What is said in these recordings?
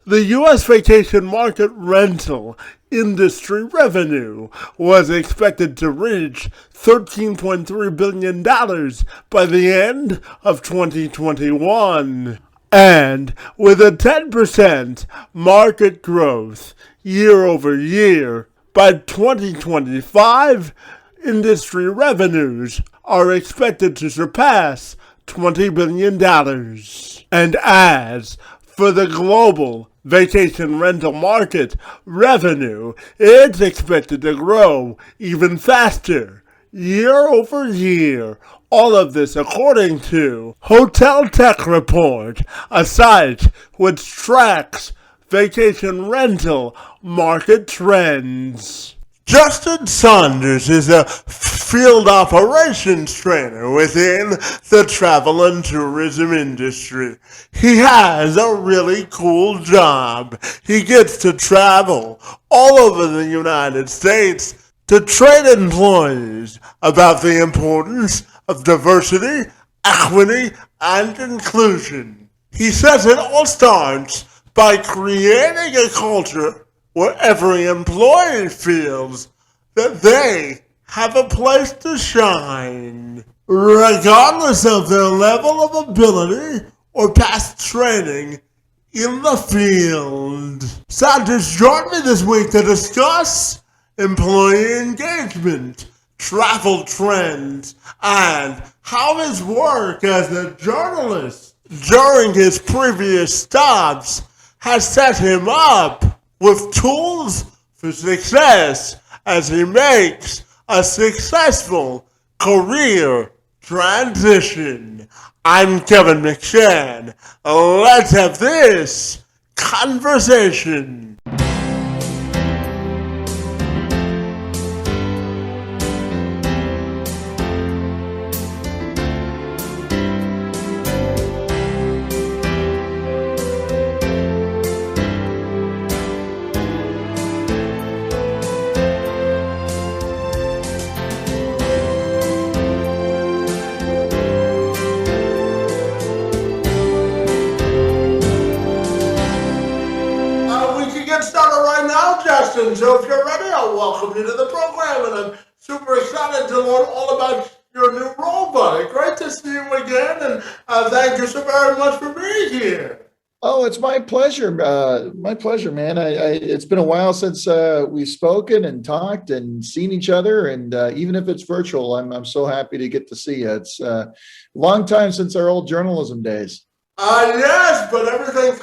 The U.S. vacation market rental industry revenue was expected to reach $13.3 billion by the end of 2021. And with a 10% market growth year over year, by 2025, industry revenues are expected to surpass $20 billion. And as for the global vacation rental market revenue, it's expected to grow even faster year over year. All of this according to Hotel Tech Report, a site which tracks vacation rental market trends. Justin Saunders is a field operations trainer within the travel and tourism industry. He has a really cool job. He gets to travel all over the United States to train employees about the importance of diversity, equity, and inclusion. He says it all starts by creating a culture where every employee feels that they have a place to shine, regardless of their level of ability or past training in the field. Saunders joined me this week to discuss employee engagement, travel trends, and how his work as a journalist during his previous stops has set him up with tools for success as he makes a successful career transition. I'm Kevin McShann. Let's have this conversation. Justin, so if you're ready, I'll welcome you to the program, and I'm super excited to learn all about your new role, buddy. Great to see you again, and thank you so very much for being here. Oh, it's my pleasure. My pleasure, man. It's been a while since we've spoken and talked and seen each other, and even if it's virtual, I'm so happy to get to see you. It's a long time since our old journalism days. Yes, but everything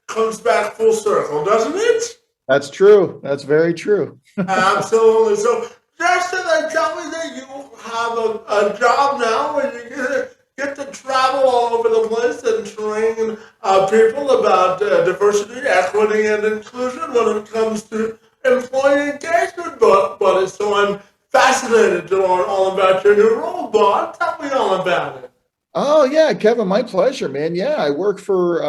comes back full circle, doesn't it? That's true. That's very true. Absolutely. So, Justin, they tell me that you have a job now where you get to travel all over the place and train people about diversity, equity, and inclusion when it comes to employee engagement. But so I'm fascinated to learn all about your new role, Bob. Tell me all about it. Oh yeah, Kevin, my pleasure, man. Yeah, I work for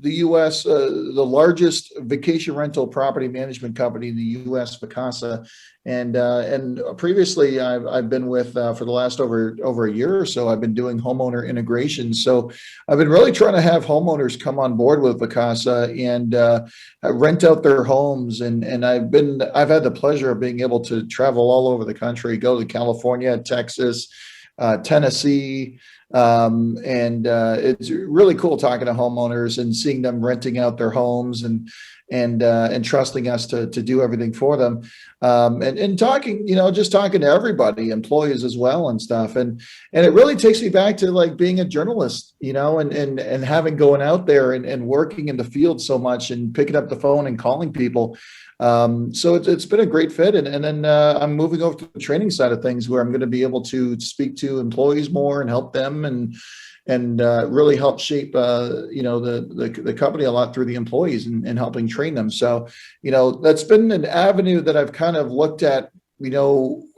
the U.S., the largest vacation rental property management company in the U.S., Vacasa, and previously I've been with for the last over a year or so. I've been doing homeowner integration. So I've been really trying to have homeowners come on board with Vacasa and rent out their homes, and I've had the pleasure of being able to travel all over the country, go to California, Texas, Tennessee. And it's really cool talking to homeowners and seeing them renting out their homes and trusting us to do everything for them. And talking, just talking to everybody, employees as well and stuff. And it really takes me back to like being a journalist, and having going out there and working in the field so much and picking up the phone and calling people. So it's been a great fit. And then I'm moving over to the training side of things where I'm going to be able to speak to employees more and help them and really help shape, the company a lot through the employees and helping train them. So, that's been an avenue that I've kind of looked at,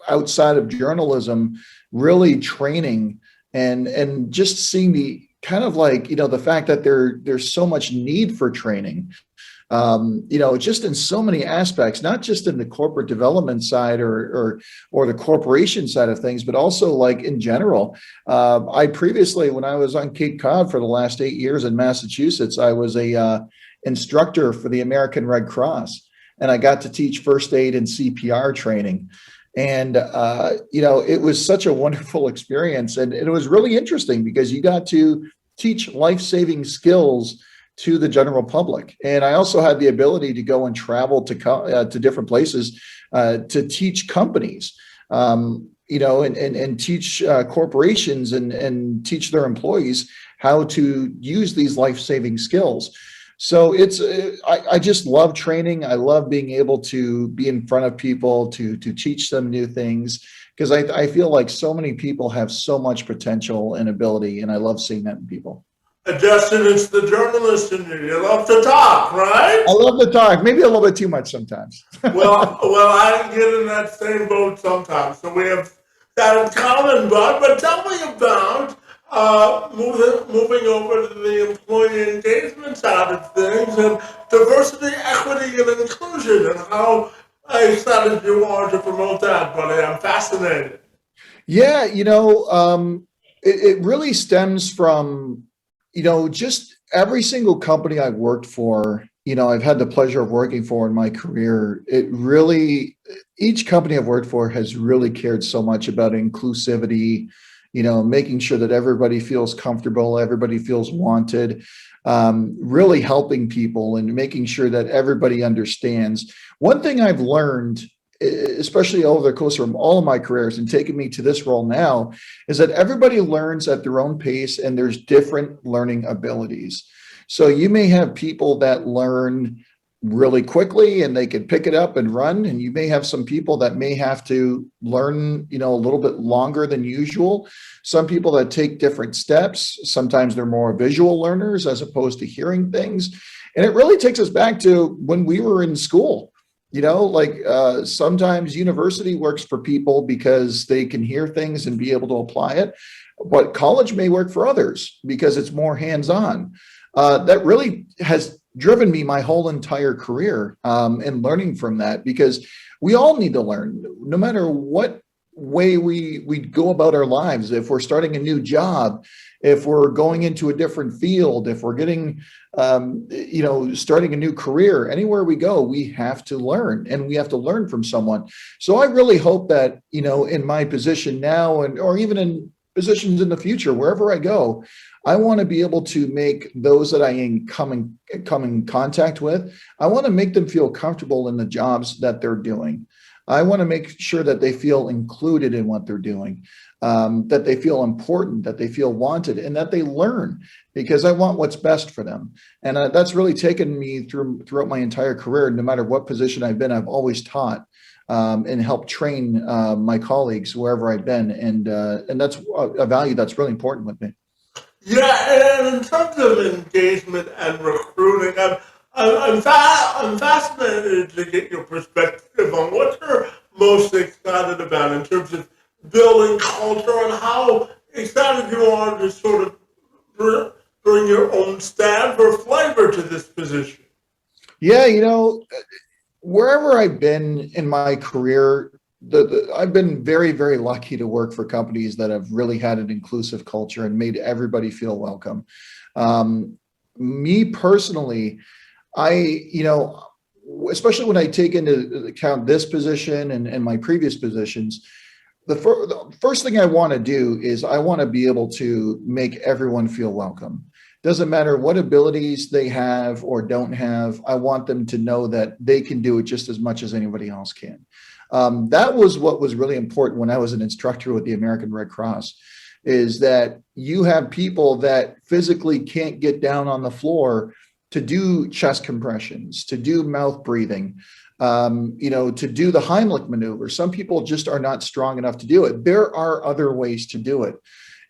outside of journalism, really training and just seeing the kind of like, the fact that there's so much need for training. Just in so many aspects, not just in the corporate development side or the corporation side of things, but also like in general. I previously, when I was on Cape Cod for the last 8 years in Massachusetts, I was a instructor for the American Red Cross, and I got to teach first aid and CPR training. And, it was such a wonderful experience. And it was really interesting because you got to teach life-saving skills to the general public. And I also had the ability to go and travel to different places to teach companies, and teach corporations and teach their employees how to use these life-saving skills. So I just love training. I love being able to be in front of people to teach them new things, because I feel like so many people have so much potential and ability, and I love seeing that in people. Justin, it's the journalist in you. You love to talk, right? I love to talk, maybe a little bit too much sometimes. Well, I get in that same boat sometimes, so we have that in common, bud. But tell me about moving over to the employee engagement side of things and diversity, equity, and inclusion, and how excited you are to promote that, buddy. I'm fascinated. Yeah, it really stems from, just every single company I've worked for, I've had the pleasure of working for in my career. Each company I've worked for has really cared so much about inclusivity, making sure that everybody feels comfortable, everybody feels wanted, really helping people and making sure that everybody understands. One thing I've learned, especially over the course of all of my careers and taking me to this role now, is that everybody learns at their own pace and there's different learning abilities. So you may have people that learn really quickly and they can pick it up and run. And you may have some people that may have to learn, a little bit longer than usual. Some people that take different steps. Sometimes they're more visual learners as opposed to hearing things. And it really takes us back to when we were in school. Sometimes university works for people because they can hear things and be able to apply it, but college may work for others because it's more hands-on. That really has driven me my whole entire career, and learning from that, because we all need to learn, no matter what way we go about our lives. If we're starting a new job, if we're going into a different field, if we're getting, starting a new career, anywhere we go, we have to learn, and we have to learn from someone. So I really hope that, in my position now, or even in positions in the future, wherever I go, I want to be able to make those that I come in contact with, I want to make them feel comfortable in the jobs that they're doing. I want to make sure that they feel included in what they're doing, that they feel important, that they feel wanted, and that they learn, because I want what's best for them. And that's really taken me throughout my entire career. No matter what position I've been, I've always taught, and helped train my colleagues wherever I've been. And that's a value that's really important with me. Yeah, and in terms of engagement and recruiting, I'm fascinated to get your perspective on what you're most excited about in terms of building culture, and how excited you are to sort of bring your own stamp or flavor to this position. Yeah, wherever I've been in my career, I've been very, very lucky to work for companies that have really had an inclusive culture and made everybody feel welcome. Me personally, especially when I take into account this position and my previous positions, the first thing I want to do is I want to be able to make everyone feel welcome. Doesn't matter what abilities they have or don't have. I want them to know that they can do it just as much as anybody else can. That was what was really important when I was an instructor with the American Red Cross, is that you have people that physically can't get down on the floor to do chest compressions, to do mouth breathing, to do the Heimlich maneuver. Some people just are not strong enough to do it. There are other ways to do it.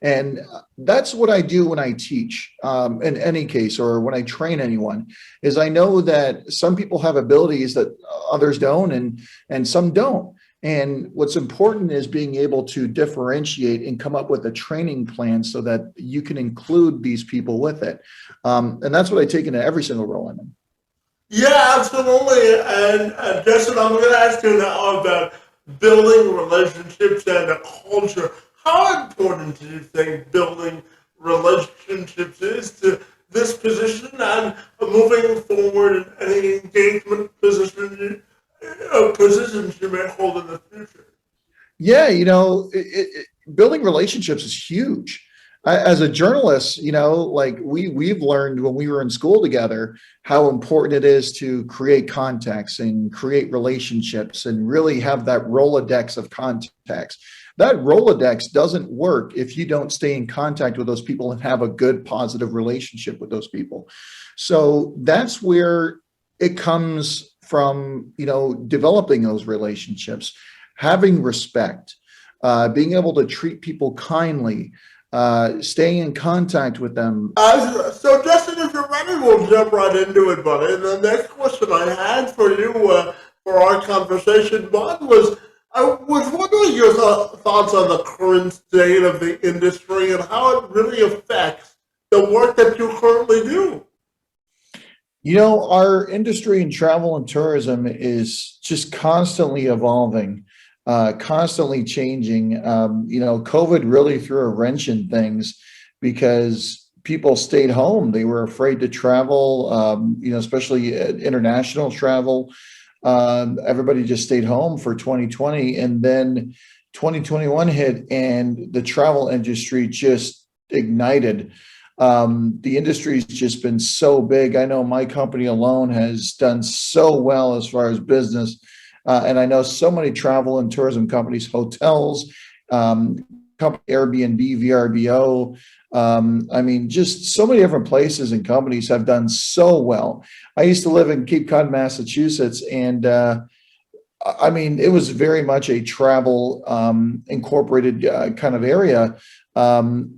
And that's what I do when I teach, in any case, or when I train anyone, is I know that some people have abilities that others don't, and some don't. And what's important is being able to differentiate and come up with a training plan so that you can include these people with it. And that's what I take into every single role I'm in. Yeah, absolutely. And Justin, I'm going to ask you now about building relationships and a culture. How important do you think building relationships is to this position and moving forward in any engagement positions you may hold in the future? Yeah, building relationships is huge. As a journalist, like we've learned when we were in school together how important it is to create contacts and create relationships and really have that Rolodex of contacts. That Rolodex doesn't work if you don't stay in contact with those people and have a good, positive relationship with those people. So that's where it comes from, developing those relationships, having respect, being able to treat people kindly, staying in contact with them. So, Justin, if you're ready, we'll jump right into it, buddy. And the next question I had for you for our conversation, Bud, was I was wondering your thoughts on the current state of the industry and how it really affects the work that you currently do. Our industry in travel and tourism is just constantly evolving, constantly changing. COVID really threw a wrench in things because people stayed home. They were afraid to travel, especially international travel. Everybody just stayed home for 2020, and then 2021 hit and the travel industry just ignited. The industry's just been so big. I know my company alone has done so well as far as business. And I know so many travel and tourism companies, hotels, Airbnb, VRBO. Just so many different places and companies have done so well. I used to live in Cape Cod, Massachusetts, and it was very much a travel incorporated kind of area. From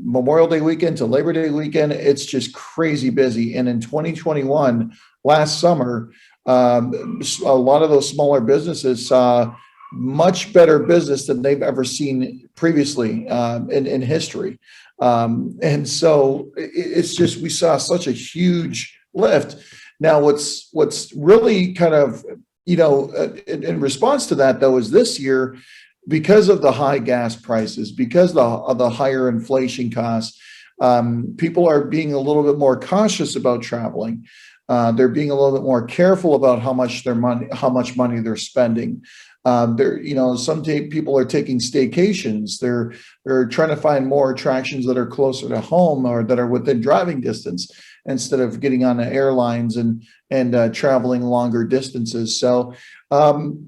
Memorial Day weekend to Labor Day weekend, it's just crazy busy. And in 2021, last summer, a lot of those smaller businesses saw much better business than they've ever seen previously in history. And so it's just, we saw such a huge lift. Now, what's really kind of, in response to that, though, is this year, because of the high gas prices, because of the higher inflation costs, people are being a little bit more cautious about traveling. They're being a little bit more careful about how much money they're spending. Some people are taking staycations. They're trying to find more attractions that are closer to home or that are within driving distance instead of getting on the airlines and traveling longer distances. So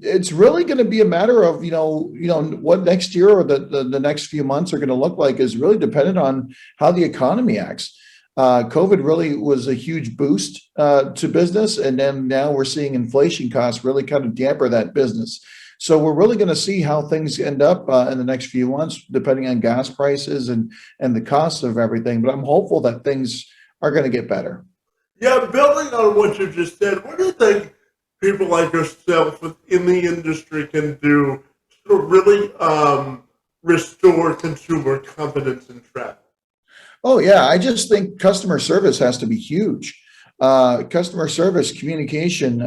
it's really going to be a matter of, what next year or the next few months are going to look like is really dependent on how the economy acts. COVID really was a huge boost to business. And then now we're seeing inflation costs really kind of damper that business. So we're really going to see how things end up in the next few months, depending on gas prices and the costs of everything. But I'm hopeful that things are going to get better. Yeah, building on what you just said, what do you think people like yourself within the industry can do to really restore consumer confidence in travel? Oh, yeah. I just think customer service has to be huge. Customer service, communication,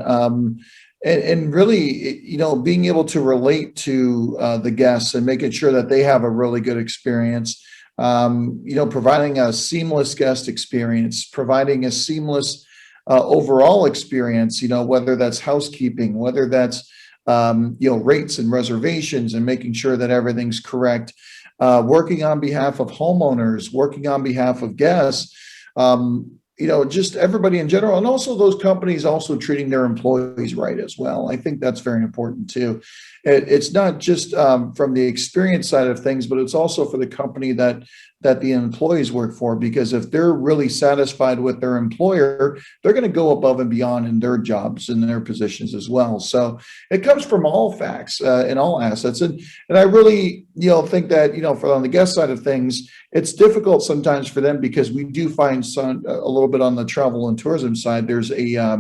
and really, being able to relate to the guests and making sure that they have a really good experience. Providing a seamless guest experience, providing a seamless overall experience, whether that's housekeeping, whether that's, rates and reservations and making sure that everything's correct, working on behalf of homeowners, working on behalf of guests, just everybody in general. And also those companies also treating their employees right as well. I think that's very important too. It's not just from the experience side of things, but it's also for the company that the employees work for, because if they're really satisfied with their employer, they're going to go above and beyond in their jobs and their positions as well. So it comes from all facts and all assets. And I really, think that, for on the guest side of things, it's difficult sometimes for them because we do find a little bit on the travel and tourism side, there's a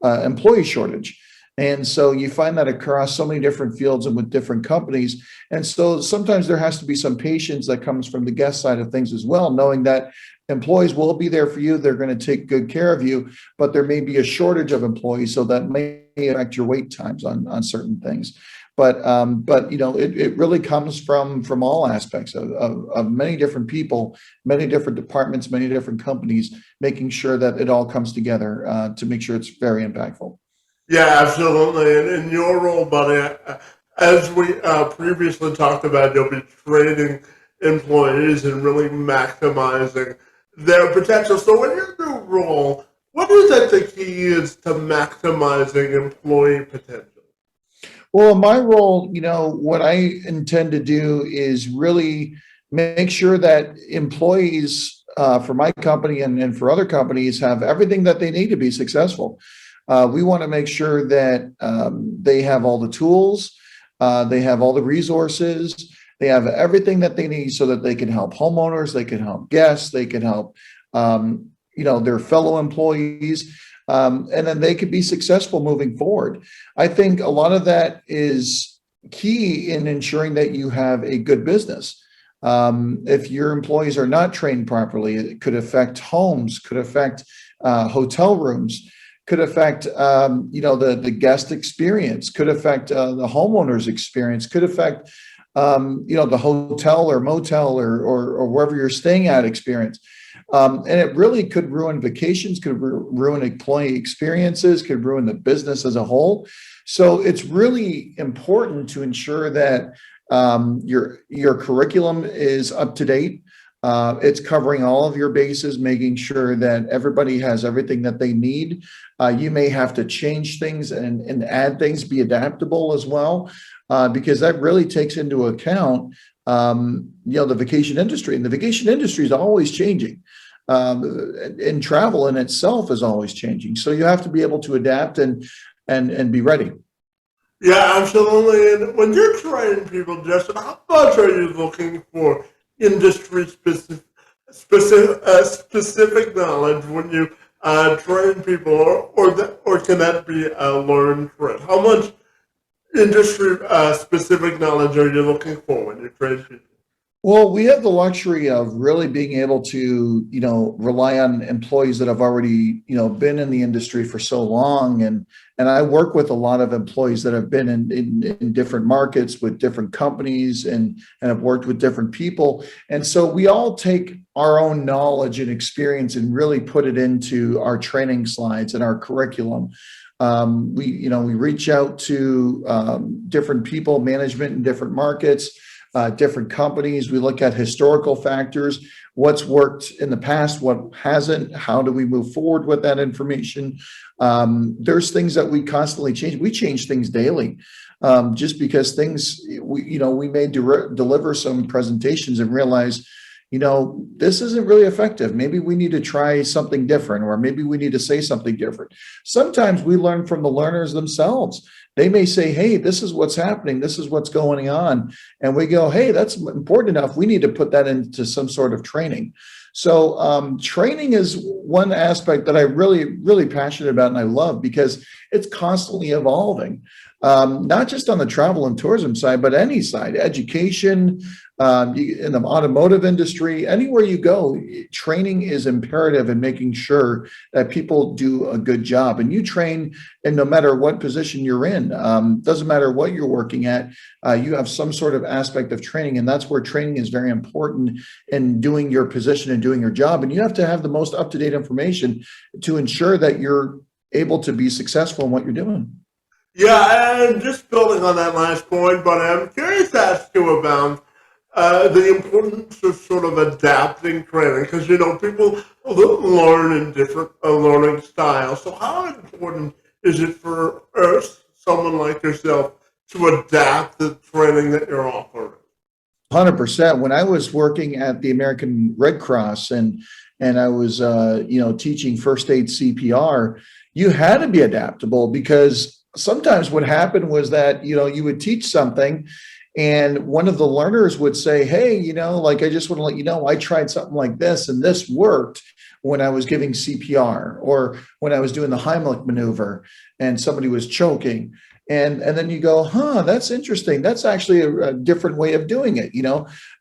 employee shortage. And so you find that across so many different fields and with different companies. And so sometimes there has to be some patience that comes from the guest side of things as well, knowing that employees will be there for you. They're going to take good care of you, but there may be a shortage of employees, so that may affect your wait times on certain things. But it really comes from all aspects of many different people, many different departments, many different companies, making sure that it all comes together to make sure it's very impactful. Yeah, absolutely. And in your role, buddy, as we previously talked about, you'll be training employees and really maximizing their potential. So, in your new role, what do you think the key is to maximizing employee potential? Well, in my role, what I intend to do is really make sure that employees for my company and for other companies have everything that they need to be successful. We want to make sure that they have all the tools, they have all the resources, they have everything that they need so that they can help homeowners, they can help guests, they can help their fellow employees, and then they could be successful moving forward. I think a lot of that is key in ensuring that you have a good business. If your employees are not trained properly, it could affect homes, could affect hotel rooms, could affect the guest experience, could affect the homeowner's experience, could affect the hotel or motel or wherever you're staying at experience. And it really could ruin vacations, could ruin employee experiences, could ruin the business as a whole. So it's really important to ensure that your curriculum is up to date. It's covering all of your bases, making sure that everybody has everything that they need. You may have to change things and add things, be adaptable as well, because that really takes into account the vacation industry. And the vacation industry is always changing. And travel in itself is always changing. So you have to be able to adapt and be ready. Yeah, absolutely. And when you're training people, Justin, how much are you looking for industry specific knowledge when you train people, or can that be a learned trait? How much industry specific knowledge are you looking for when you train people? Well, we have the luxury of really being able to, rely on employees that have already, been in the industry for so long. And I work with a lot of employees that have been in different markets with different companies and have worked with different people. And so we all take our own knowledge and experience and really put it into our training slides and our curriculum. We reach out to different people, management in different markets, different companies. We look at historical factors, what's worked in the past, what hasn't, how do we move forward with that information? There's things that we constantly change. We change things daily, just because we may deliver some presentations and realize, this isn't really effective. Maybe we need to try something different, or maybe we need to say something different. Sometimes we learn from the learners themselves. They may say, hey, this is what's happening. This is what's going on. And we go, hey, that's important enough. We need to put that into some sort of training. So training is one aspect that I really, really passionate about and I love, because it's constantly evolving, not just on the travel and tourism side, but any side, education, in the automotive industry, anywhere you go, training is imperative in making sure that people do a good job. And you train, and no matter what position you're in, doesn't matter what you're working at, you have some sort of aspect of training. And that's where training is very important in doing your position and doing your job. And you have to have the most up-to-date information to ensure that you're able to be successful in what you're doing. Yeah, and just building on that last point, but I'm curious to ask you about the importance of sort of adapting training, because people learn in different learning styles. So how important is it for someone like yourself to adapt the training that you're offering? 100%. When I was working at the American Red Cross and I was teaching first aid CPR, you had to be adaptable, because sometimes what happened was that you would teach something and one of the learners would say, hey, I just want to let you know, I tried something like this and this worked when I was giving CPR, or when I was doing the Heimlich maneuver and somebody was choking. And then you go, that's interesting. That's actually a different way of doing it,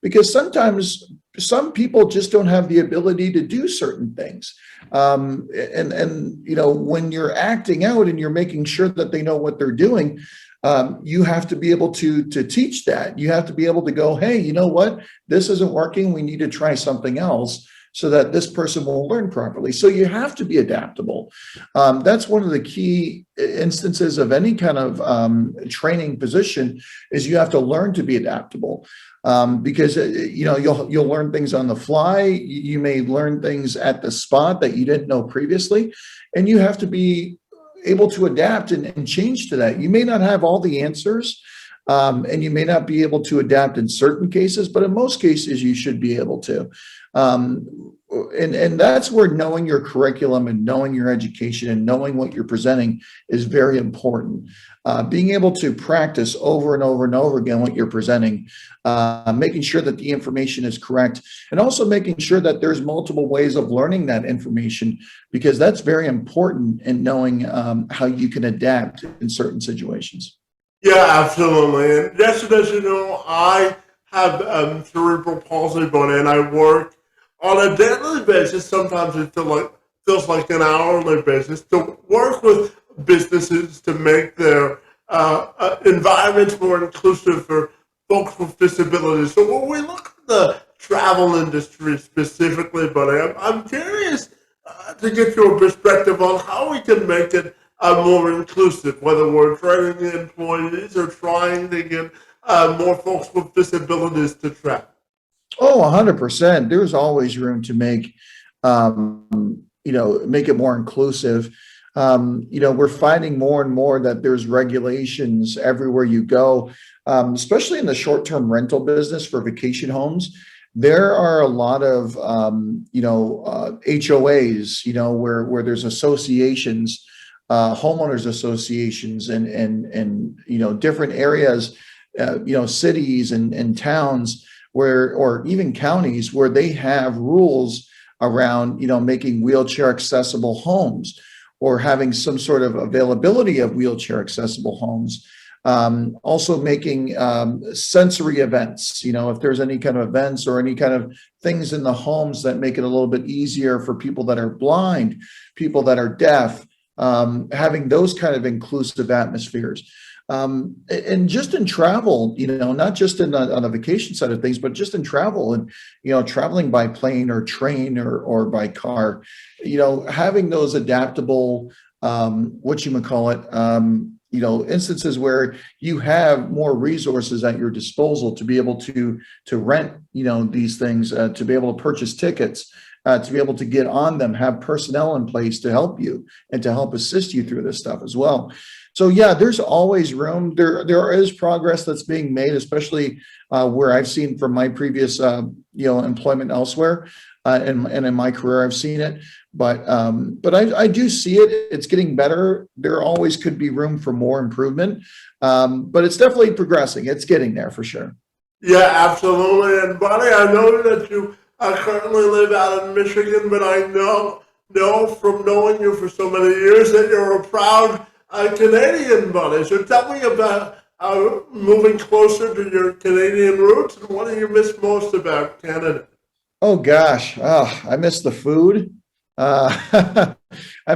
because sometimes some people just don't have the ability to do certain things. When you're acting out and you're making sure that they know what they're doing, you have to be able to teach that. You have to be able to go, hey, you know what? This isn't working. We need to try something else so that this person will learn properly. So you have to be adaptable. That's one of the key instances of any kind of training position is you have to learn to be adaptable. Because you'll learn things on the fly. You may learn things at the spot that you didn't know previously, and you have to be able to adapt and change to that. You may not have all the answers, and you may not be able to adapt in certain cases, but in most cases you should be able to. And that's where knowing your curriculum and knowing your education and knowing what you're presenting is very important. Being able to practice over and over and over again what you're presenting, making sure that the information is correct, and also making sure that there's multiple ways of learning that information, because that's very important in knowing how you can adapt in certain situations. Yeah, absolutely. And just as you know, I have cerebral palsy, buddy, and I work on a daily basis. Sometimes it feels like an hourly basis to work with businesses to make their environments more inclusive for folks with disabilities. So when we look at the travel industry specifically, buddy, I'm curious to get your perspective on how we can make it more inclusive, whether we're training the employees or trying to get more folks with disabilities to travel. Oh, 100%. There's always room to make, make it more inclusive. We're finding more and more that there's regulations everywhere you go, especially in the short-term rental business for vacation homes. There are a lot of, HOAs, where there's associations, homeowners associations, and different areas, cities and towns or even counties where they have rules around, making wheelchair accessible homes or having some sort of availability of wheelchair accessible homes. Also making sensory events, if there's any kind of events or any kind of things in the homes that make it a little bit easier for people that are blind, people that are deaf, having those kind of inclusive atmospheres. And just in travel, not just on the vacation side of things, but just in travel and, traveling by plane or train or by car, having those adaptable, instances where you have more resources at your disposal to be able to rent, these things, to be able to purchase tickets, to be able to get on them, have personnel in place to help you and to help assist you through this stuff as well. So yeah, there's always room. There is progress that's being made, especially where I've seen from my previous employment elsewhere, and in my career I've seen it. But I do see it. It's getting better. There always could be room for more improvement, but it's definitely progressing. It's getting there for sure. Yeah, absolutely. And buddy, I know that you currently live out in Michigan, but I know from knowing you for so many years that you're a proud Canadian, buddy. So tell me about moving closer to your Canadian roots, and what do you miss most about Canada? Oh gosh, I miss the food. I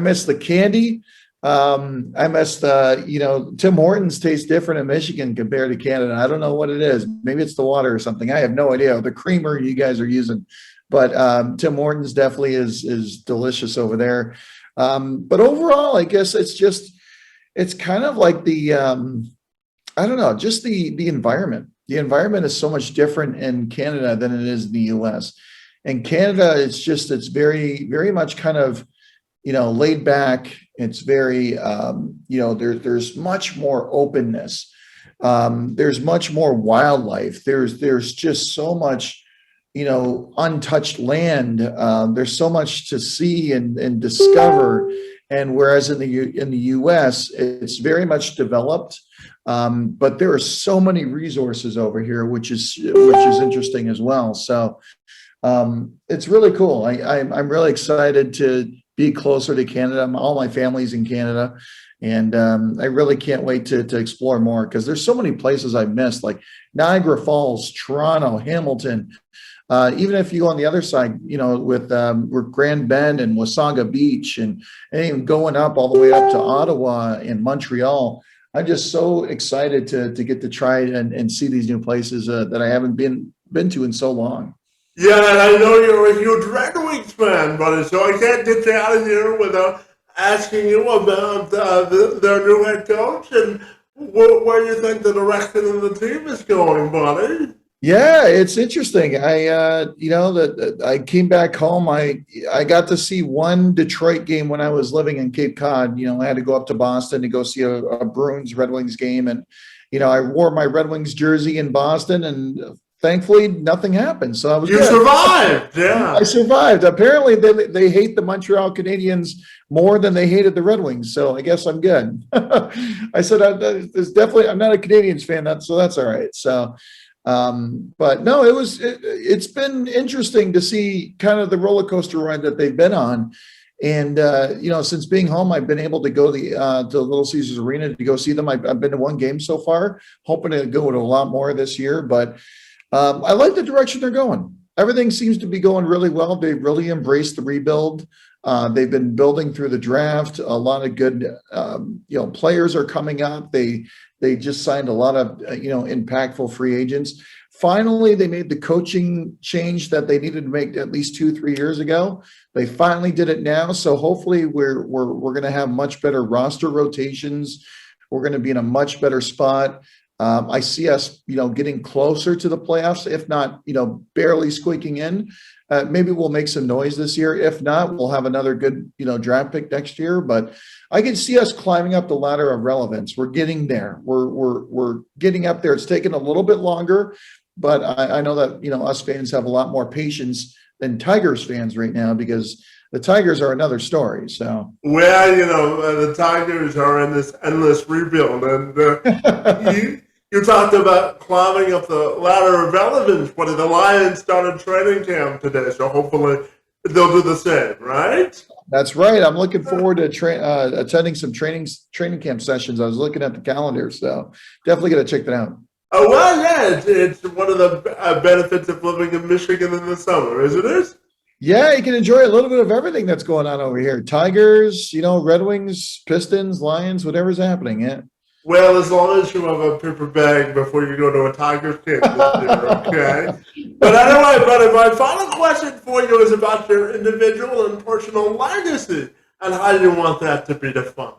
miss the candy. I miss Tim Hortons tastes different in Michigan compared to Canada. I don't know what it is. Maybe it's the water or something. I have no idea. The creamer you guys are using, but Tim Hortons definitely is delicious over there. But overall, I guess it's kind of like I don't know, just the environment. The environment is so much different in Canada than it is in the US. In Canada, it's very, very much kind of, laid back. It's very, there's much more openness. There's much more wildlife. There's just so much, untouched land. There's so much to see and discover. And whereas in the U.S., it's very much developed, but there are so many resources over here, which is interesting as well. So it's really cool. I'm really excited to be closer to Canada. All my family's in Canada, and I really can't wait to explore more because there's so many places I've missed, like Niagara Falls, Toronto, Hamilton, Even if you go on the other side, with Grand Bend and Wasaga Beach, and even going up all the way up to Ottawa and Montreal. I'm just so excited to get to try and see these new places that I haven't been to in so long. Yeah, and I know you're a huge Red Wings fan, buddy, so I can't get you out of here without asking you about their new head coach and where you think the direction of the team is going, buddy. Yeah, it's interesting. That I came back home. I got to see one Detroit game when I was living in Cape Cod. I had to go up to Boston to go see a Bruins Red Wings game, and I wore my Red Wings jersey in Boston, and thankfully nothing happened. So I was You good. survived, yeah. I survived. Apparently, they hate the Montreal Canadiens more than they hated the Red Wings. So I guess I'm good. I said, there's definitely, I'm not a Canadiens fan, so that's all right. So. But no, it's been interesting to see kind of the roller coaster ride that they've been on. And, since being home, I've been able to go to Little Caesars Arena to go see them. I've been to one game so far, hoping to go to a lot more this year, but, I like the direction they're going. Everything seems to be going really well. They've really embraced the rebuild. They've been building through the draft. A lot of good, players are coming up. They just signed a lot of, impactful free agents. Finally, they made the coaching change that they needed to make at least 2-3 years ago. They finally did it now. So hopefully we're going to have much better roster rotations. We're going to be in a much better spot. I see us, getting closer to the playoffs, if not, barely squeaking in. Maybe we'll make some noise this year. If not, we'll have another good, draft pick next year. But I can see us climbing up the ladder of relevance. We're getting there. We're getting up there. It's taken a little bit longer, but I know that, us fans have a lot more patience than Tigers fans right now, because the Tigers are another story. So, well, the Tigers are in this endless rebuild, and you talked about climbing up the ladder of relevance, but the Lions started training camp today, so hopefully they'll do the same, right? That's right. I'm looking forward to attending some training camp sessions. I was looking at the calendar, so definitely got to check that out. Oh, well, yeah, it's one of the benefits of living in Michigan in the summer, isn't it? Yeah, you can enjoy a little bit of everything that's going on over here. Tigers, Red Wings, Pistons, Lions, whatever's happening. Yeah. Well, as long as you have a paper bag before you go to a Tigers game this year, okay? But anyway, buddy, my final question for you is about your individual and personal legacy and how you want that to be defined.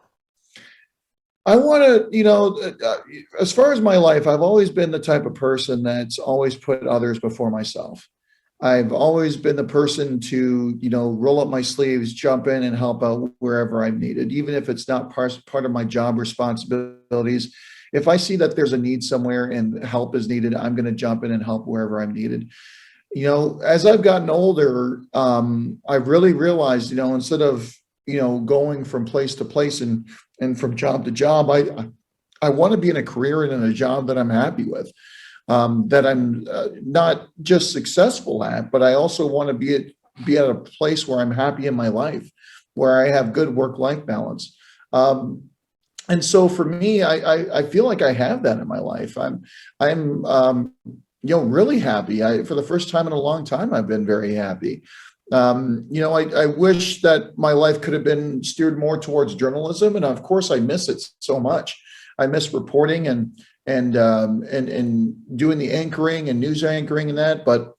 I want to, as far as my life, I've always been the type of person that's always put others before myself. I've always been the person to, roll up my sleeves, jump in and help out wherever I'm needed, even if it's not part of my job responsibilities. If I see that there's a need somewhere and help is needed, I'm going to jump in and help wherever I'm needed. As I've gotten older, I've really realized, instead of, going from place to place and from job to job, I want to be in a career and in a job that I'm happy with. That I'm not just successful at, but I also want to be at a place where I'm happy in my life, where I have good work-life balance. And so for me, I feel like I have that in my life. I'm really happy. For the first time in a long time, I've been very happy. I wish that my life could have been steered more towards journalism, and of course, I miss it so much. I miss reporting and doing the anchoring and news anchoring and that. But,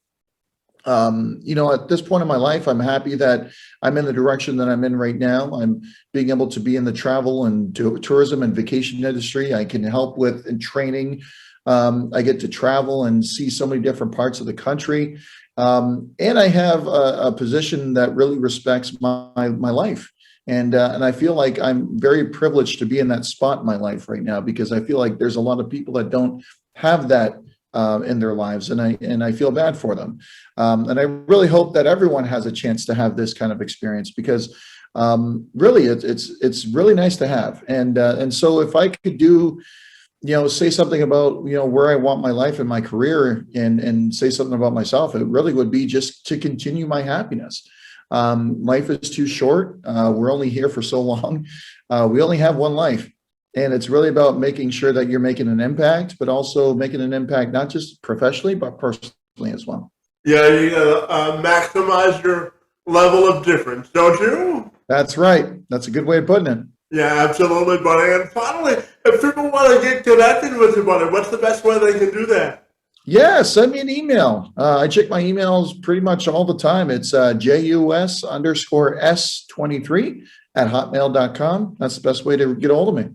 at this point in my life, I'm happy that I'm in the direction that I'm in right now. I'm being able to be in the travel and tourism and vacation industry. I can help with in training. I get to travel and see so many different parts of the country. And I have a position that really respects my life. And I feel like I'm very privileged to be in that spot in my life right now, because I feel like there's a lot of people that don't have that in their lives, and I feel bad for them. And I really hope that everyone has a chance to have this kind of experience, because really it's really nice to have. And so if I could do, say something about, where I want my life and my career, and say something about myself, it really would be just to continue my happiness. Life is too short. We're only here for so long. We only have one life, and it's really about making sure that you're making an impact, but also making an impact, not just professionally, but personally as well. Yeah, you gotta maximize your level of difference, don't you? That's right. That's a good way of putting it. Yeah, absolutely, buddy. And finally, if people want to get connected with you, buddy, what's the best way they can do that? Yeah, send me an email. I check my emails pretty much all the time. It's JUS_S23 at hotmail.com. That's the best way to get a hold of me.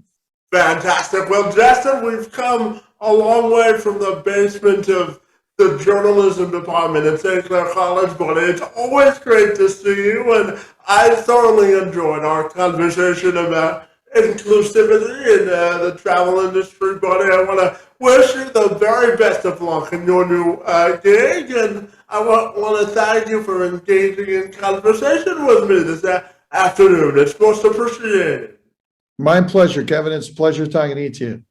Fantastic. Well, Justin, we've come a long way from the basement of the journalism department at St. Clair College, buddy. It's always great to see you, and I thoroughly enjoyed our conversation about inclusivity in the travel industry, buddy. I want to wish you the very best of luck in your new gig, and I want to thank you for engaging in conversation with me this afternoon. It's most appreciated. My pleasure, Kevin. It's a pleasure talking to you too.